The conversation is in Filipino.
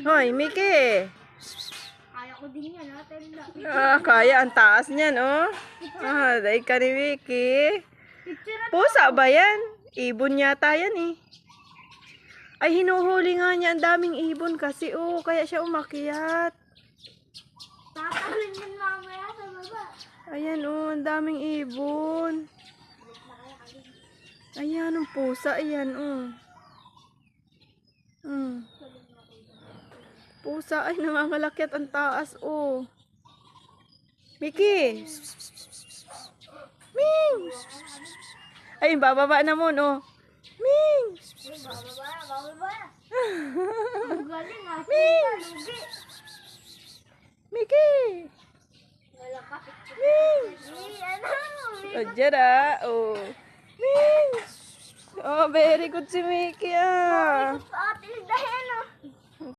Hoy, Mickey. Kaya ko din yan, natin lang. Kaya. Ang taas niyan, oh. Dahil ka ni Mickey. Picture Pusa ba yan? Ibon yata yan, eh. Ay, hinuhuli nga niya. Ang daming ibon kasi, oh. Kaya siya umakyat. tatalon yan mamaya sa baba. Ayan, oh. Ang daming ibon. Ayan, ang pusa. Ayan, oh. Pusa. Ay, nangangalakyat ang taas, oh. Mickey. Ming. Ay, bababa na mo, no. Ming. Bababa. Ang galing ah. Ming. Lugi. Mickey. Wala ka. Ming. Ano? Diyan, oh. Ming. Oh, very good si Mickey, ah.